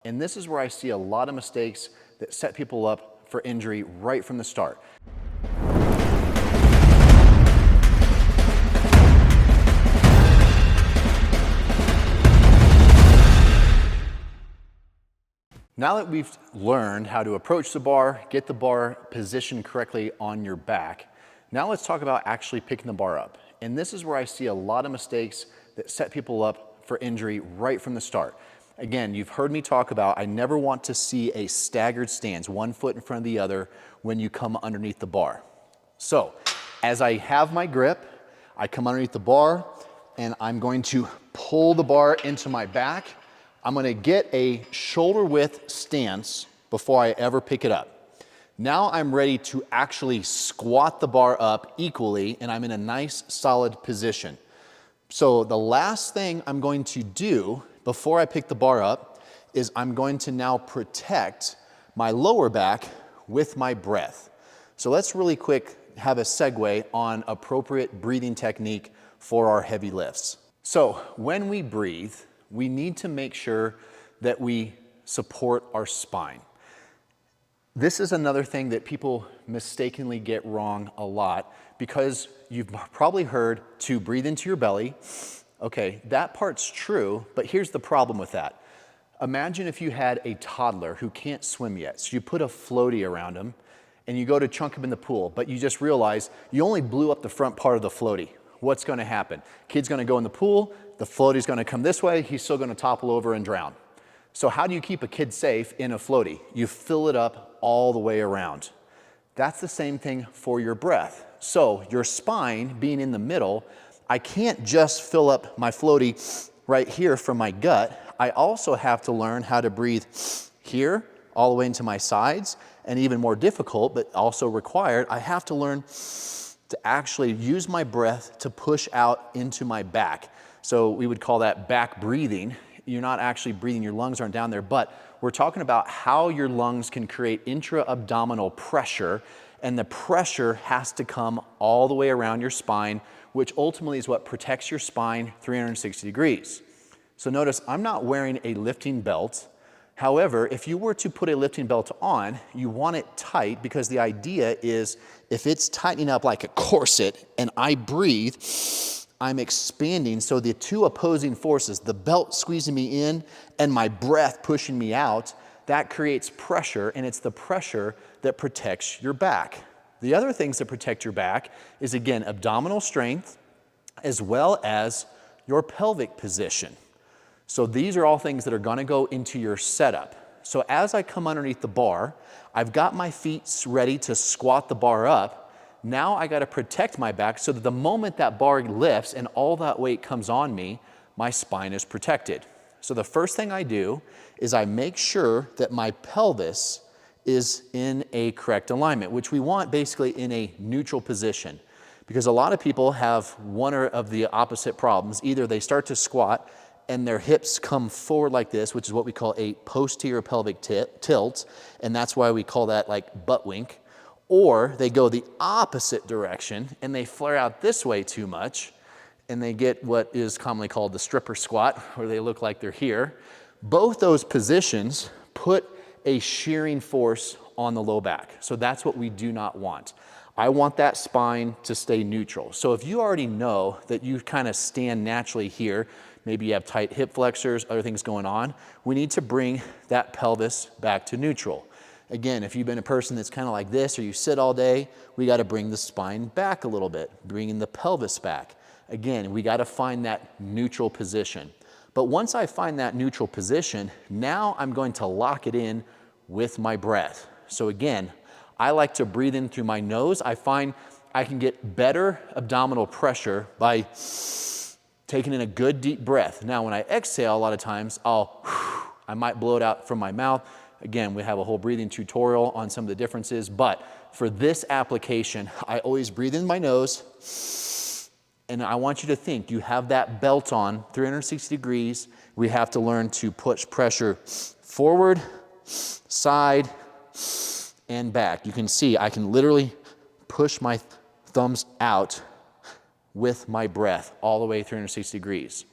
And this is where I see a lot of mistakes that set people up for injury right from the start. Now that we've learned how to approach the bar, get the bar positioned correctly on your back, now let's talk about actually picking the bar up. And this is where I see a lot of mistakes that set people up for injury right from the start. Again, you've heard me talk about, I never want to see a staggered stance, one foot in front of the other when you come underneath the bar. So, as I have my grip, I come underneath the bar and I'm going to pull the bar into my back. I'm gonna get a shoulder width stance before I ever pick it up. Now I'm ready to actually squat the bar up equally and I'm in a nice solid position. So the last thing I'm going to do before I pick the bar up is I'm going to now protect my lower back with my breath. So let's really quick have a segue on appropriate breathing technique for our heavy lifts. So when we breathe, we need to make sure that we support our spine. This is another thing that people mistakenly get wrong a lot because you've probably heard to breathe into your belly. Okay, that part's true, but here's the problem with that. Imagine if you had a toddler who can't swim yet. So you put a floaty around him and you go to chunk him in the pool, but you just realize you only blew up the front part of the floaty. What's gonna happen? Kid's gonna go in the pool, the floaty's gonna come this way, he's still gonna topple over and drown. So how do you keep a kid safe in a floaty? You fill it up all the way around. That's the same thing for your breath. So your spine being in the middle, I can't just fill up my floaty right here from my gut. I also have to learn how to breathe here all the way into my sides, and even more difficult, but also required, I have to learn to actually use my breath to push out into my back. So we would call that back breathing. You're not actually breathing, your lungs aren't down there, but we're talking about how your lungs can create intra-abdominal pressure, and the pressure has to come all the way around your spine, which ultimately is what protects your spine 360 degrees. So notice I'm not wearing a lifting belt. However, if you were to put a lifting belt on, you want it tight because the idea is if it's tightening up like a corset and I breathe, I'm expanding. So the two opposing forces, the belt squeezing me in and my breath pushing me out, that creates pressure, and it's the pressure that protects your back. The other things that protect your back is, again, abdominal strength, as well as your pelvic position. So these are all things that are gonna go into your setup. So as I come underneath the bar, I've got my feet ready to squat the bar up. Now I gotta protect my back so that the moment that bar lifts and all that weight comes on me, my spine is protected. So the first thing I do is I make sure that my pelvis is in a correct alignment, which we want basically in a neutral position. Because a lot of people have one of the opposite problems. Either they start to squat and their hips come forward like this, which is what we call a posterior pelvic tilt, and that's why we call that like butt wink. Or they go the opposite direction and they flare out this way too much, and they get what is commonly called the stripper squat, where they look like they're here. Both those positions put a shearing force on the low back. So that's what we do not want. I want that spine to stay neutral. So if you already know that you kind of stand naturally here, maybe you have tight hip flexors, other things going on, we need to bring that pelvis back to neutral. Again, if you've been a person that's kind of like this, or you sit all day, we got to bring the spine back a little bit, bringing the pelvis back. Again, we got to find that neutral position. But once I find that neutral position, now I'm going to lock it in with my breath. So again, I like to breathe in through my nose. I find I can get better abdominal pressure by taking in a good deep breath. Now, when I exhale, a lot of times I might blow it out from my mouth. Again, we have a whole breathing tutorial on some of the differences, but for this application, I always breathe in my nose, and I want you to think you have that belt on 360 degrees. We have to learn to push pressure forward, side, and back. You can see I can literally push my thumbs out with my breath all the way 360 degrees.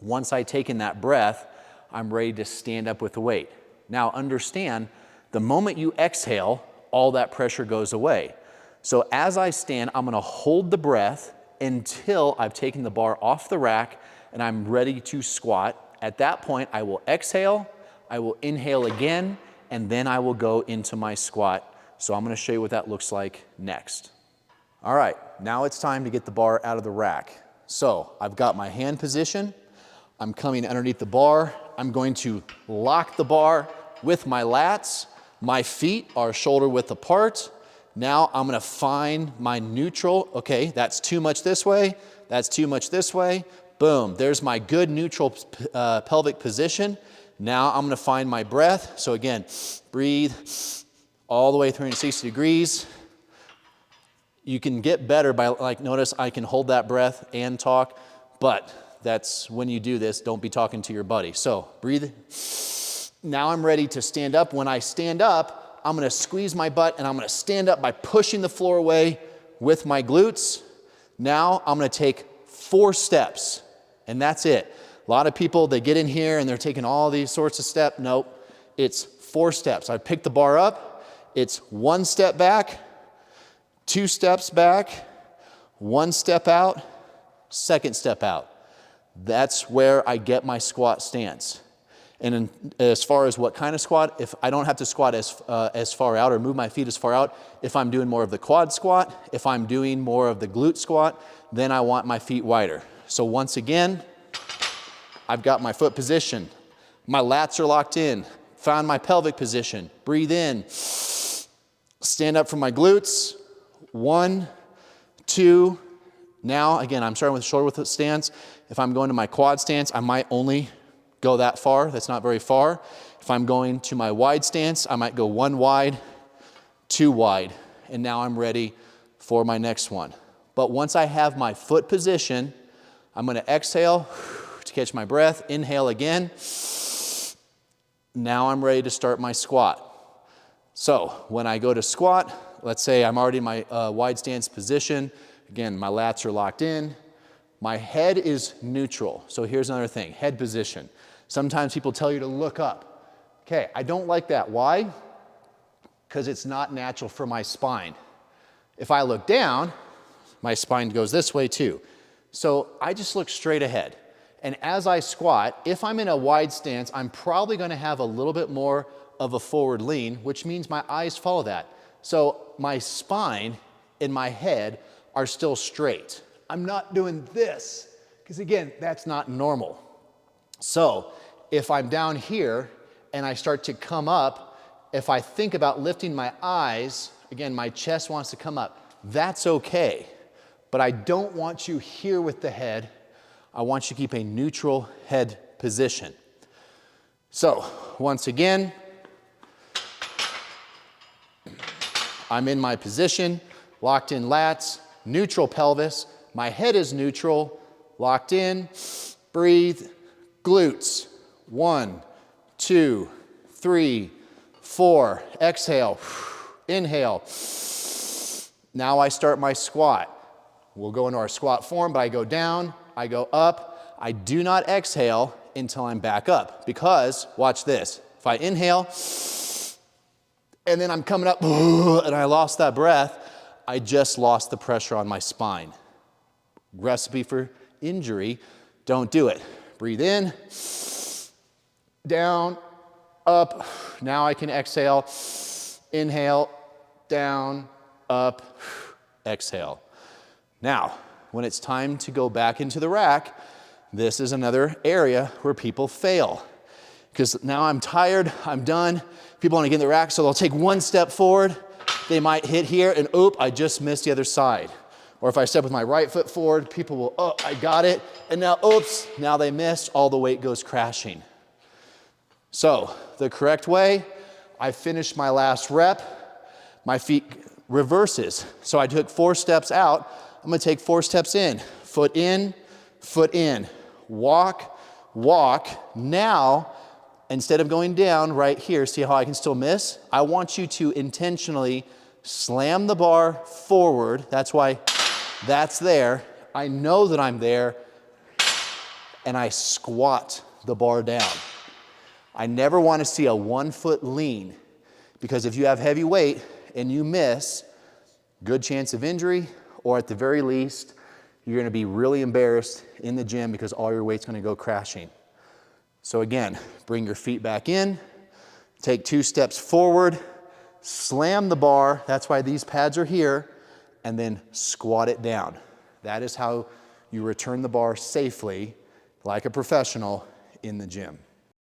Once I take in that breath, I'm ready to stand up with the weight. Now understand, the moment you exhale, all that pressure goes away. So as I stand, I'm gonna hold the breath until I've taken the bar off the rack and I'm ready to squat. At that point, I will exhale, I will inhale again, and then I will go into my squat. So I'm gonna show you what that looks like next. All right, now it's time to get the bar out of the rack. So I've got my hand position, I'm coming underneath the bar, I'm going to lock the bar with my lats, my feet are shoulder width apart. Now I'm gonna find my neutral. Okay, that's too much this way, that's too much this way. Boom, there's my good neutral pelvic position. Now I'm gonna find my breath. So again, breathe all the way 360 degrees. You can get better by, like, notice I can hold that breath and talk, but that's when you do this, don't be talking to your buddy. So breathe. Now I'm ready to stand up. When I stand up, I'm gonna squeeze my butt and I'm gonna stand up by pushing the floor away with my glutes. Now I'm gonna take 4 steps and that's it. A lot of people, they get in here and they're taking all these sorts of steps. Nope, it's 4 steps. I pick the bar up, it's 1 step back, 2 steps back, 1 step out, 2nd step out. That's where I get my squat stance. And as far as what kind of squat, if I don't have to squat as far out or move my feet as far out, if I'm doing more of the quad squat, if I'm doing more of the glute squat, then I want my feet wider. So once again, I've got my foot position. My lats are locked in. Found my pelvic position. Breathe in. Stand up from my glutes. 1, 2. Now, again, I'm starting with shoulder width stance. If I'm going to my quad stance, I might only go that far. That's not very far. If I'm going to my wide stance, I might go 1 wide, 2 wide. And now I'm ready for my next one. But once I have my foot position, I'm going to exhale to catch my breath. Inhale again. Now I'm ready to start my squat. So when I go to squat, let's say I'm already in my wide stance position. Again, my lats are locked in. My head is neutral. So here's another thing, head position. Sometimes people tell you to look up. Okay, I don't like that. Why? Because it's not natural for my spine. If I look down, my spine goes this way too. So I just look straight ahead. And as I squat, if I'm in a wide stance, I'm probably gonna have a little bit more of a forward lean, which means my eyes follow that. So my spine and my head are still straight. I'm not doing this, because again, that's not normal. So if I'm down here and I start to come up, if I think about lifting my eyes, again, my chest wants to come up, that's okay. But I don't want you here with the head. I want you to keep a neutral head position. So once again, I'm in my position, locked in lats, neutral pelvis, my head is neutral, locked in, breathe, glutes, 1, 2, 3, 4, exhale, inhale. Now I start my squat. We'll go into our squat form, but I go down, I go up. I do not exhale until I'm back up because, watch this, if I inhale, and then I'm coming up, and I lost that breath, I just lost the pressure on my spine. Recipe for injury, don't do it. Breathe in, down, up. Now I can exhale, inhale, down, up, exhale. Now, when it's time to go back into the rack, this is another area where people fail. Because now I'm tired, I'm done. People want to get in the rack, so they'll take 1 step forward. They might hit here and oop, I just missed the other side. Or if I step with my right foot forward, people will, oh, I got it. And now, oops, now they missed, all the weight goes crashing. So the correct way, I finished my last rep, my feet reverses. So I took 4 steps out, I'm gonna take 4 steps in, foot in, walk, walk. Now, instead of going down right here, see how I can still miss? I want you to intentionally slam the bar forward. That's why that's there. I know that I'm there, and I squat the bar down. I never want to see a 1 foot lean, because if you have heavy weight and you miss, good chance of injury, or at the very least, you're going to be really embarrassed in the gym because all your weight's going to go crashing. So again, bring your feet back in, take 2 steps forward, slam the bar, that's why these pads are here, and then squat it down. That is how you return the bar safely, like a professional, in the gym.